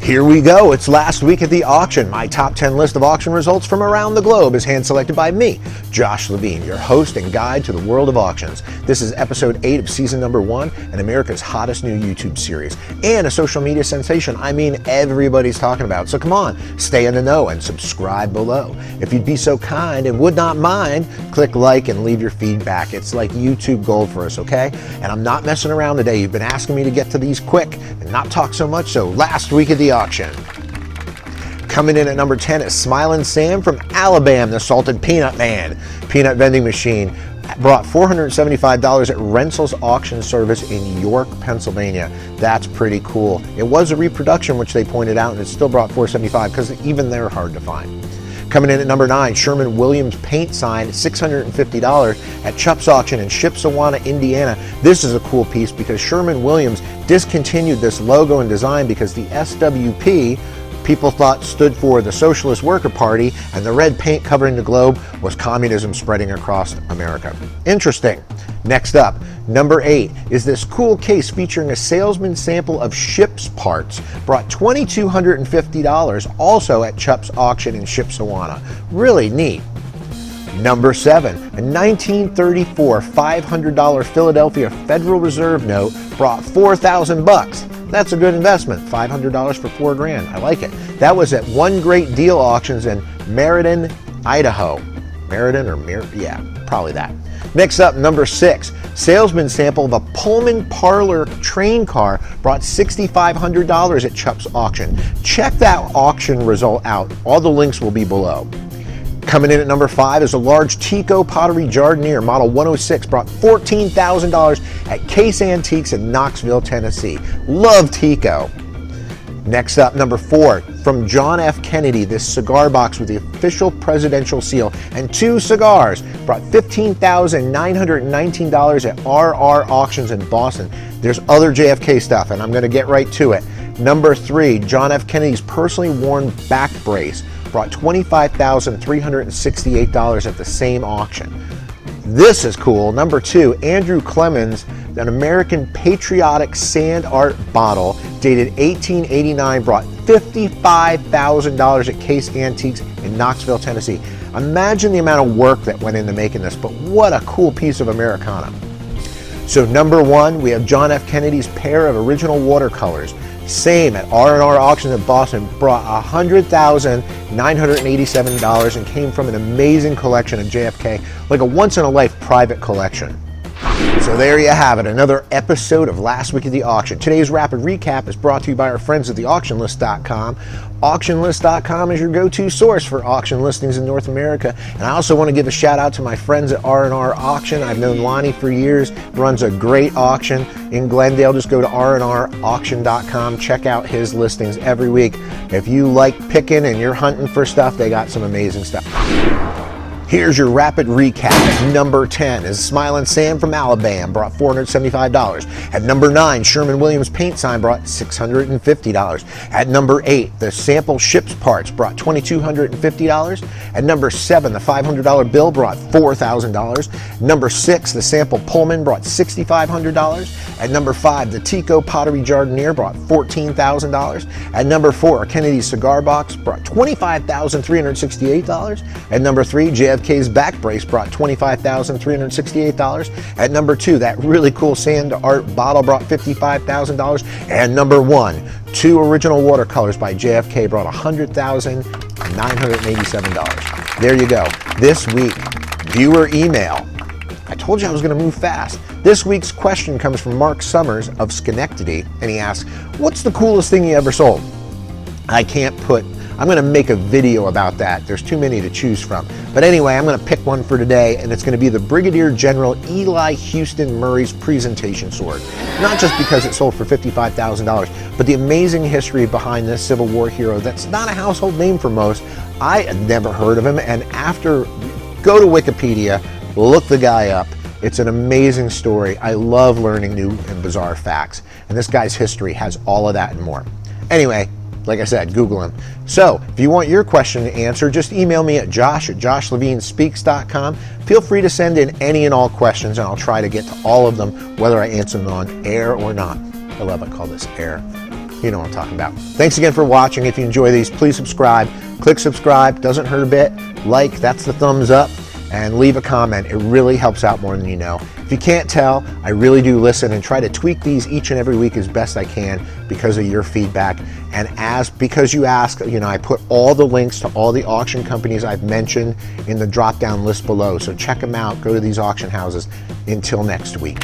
Here we go. It's last week at the auction. My top 10 list of auction results from around the globe is hand-selected by me, Josh Levine, your host and guide to the world of auctions. This is episode 8 of season number 1 and America's hottest new YouTube series and a social media sensation everybody's talking about. So come on, stay in the know and subscribe below. If you'd be so kind and would not mind, click like and leave your feedback. It's like YouTube gold for us, okay? And I'm not messing around today. You've been asking me to get to these quick and not talk so much, so last week at the auction. Coming in at number 10 is Smilen Sam from Alabam, the Salted Peanut Man. Peanut vending machine brought $475 at Rensel's Auction Service in York, Pennsylvania. That's pretty cool. It was a reproduction, which they pointed out, and it still brought $475 because even they're hard to find. Coming in at number 9, Sherwin-Williams paint sign at $650 at Chupp's Auction in Shipshewana, Indiana. This is a cool piece because Sherwin-Williams discontinued this logo and design because the SWP people thought stood for the Socialist Worker Party, and the red paint covering the globe was communism spreading across America. Interesting. Next up, number 8 is this cool case featuring a salesman sample of ship's parts. Brought $2,250 also at Chupp's Auction in Shipshewana. Really neat. Number 7, a 1934 $500 Philadelphia Federal Reserve note brought $4,000. That's a good investment. $500 for $4,000. I like it. That was at One Great Deal Auctions in Meriden, Idaho. Meriden or yeah, probably that. Next up, number 6, salesman sample of a Pullman parlor train car brought $6,500 at Chupp's Auction. Check that auction result out. All the links will be below. Coming in at number 5 is a large Teco Pottery Jardiniere Model 106, brought $14,000 at Case Antiques in Knoxville, Tennessee. Love Teco. Next up, number 4, from John F. Kennedy, this cigar box with the official presidential seal and 2 cigars, brought $15,919 at RR Auctions in Boston. There's other JFK stuff, and I'm going to get right to it. Number 3, John F. Kennedy's personally worn back brace, brought $25,368 at the same auction. This is cool. Number 2, Andrew Clemens, an American patriotic sand art bottle dated 1889, brought $55,000 at Case Antiques in Knoxville, Tennessee. Imagine the amount of work that went into making this, but what a cool piece of Americana. So number 1, we have John F. Kennedy's pair of original watercolors. Same at R&R Auctions in Boston, brought $100,987 and came from an amazing collection of JFK, like a once-in-a-life private collection. So there you have it, another episode of Last Week at the Auction. Today's rapid recap is brought to you by our friends at the auctionlist.com. Auctionlist.com is your go-to source for auction listings in North America. And I also want to give a shout out to my friends at R&R Auction. I've known Lonnie for years, runs a great auction in Glendale. Just go to rnrauction.com, check out his listings every week. If you like picking and you're hunting for stuff, they got some amazing stuff. Here's your rapid recap. At number 10 is Smilen Sam from Alabam, brought $475. At number 9, Sherwin-Williams paint sign brought $650. At number 8, the sample ship's parts brought $2,250. At number 7, the $500 bill brought $4,000. Number 6, the sample Pullman brought $6,500. At number 5, the Teco Pottery Jardiniere brought $14,000. At number 4, Kennedy's Cigar Box brought $25,368. At number 3, JFK's Back Brace brought $25,368. At number 2, that really cool sand art bottle brought $55,000. And number 1, 2 original watercolors by JFK brought $100,987. There you go. This week, viewer email. I told you I was going to move fast. This week's question comes from Mark Summers of Schenectady, and he asks, what's the coolest thing you ever sold? I'm going to make a video about that. There's too many to choose from. But anyway, I'm going to pick one for today, and it's going to be the Brigadier General Eli Houston Murray's presentation sword. Not just because it sold for $55,000, but the amazing history behind this Civil War hero that's not a household name for most. I had never heard of him, and go to Wikipedia, look the guy up. It's an amazing story. I love learning new and bizarre facts, and this guy's history has all of that and more. Anyway, like I said, Google him. So if you want your question answered, just email me at josh@joshlevinespeaks.com. Feel free to send in any and all questions, and I'll try to get to all of them, whether I answer them on air or not. I call this air. You know what I'm talking about. Thanks again for watching. If you enjoy these, please subscribe. Click subscribe, doesn't hurt a bit. Like, that's the thumbs up. And leave a comment. It really helps out more than you know. If you can't tell, I really do listen and try to tweak these each and every week as best I can because of your feedback. And because you ask, you know, I put all the links to all the auction companies I've mentioned in the drop-down list below. So check them out. Go to these auction houses. Until next week.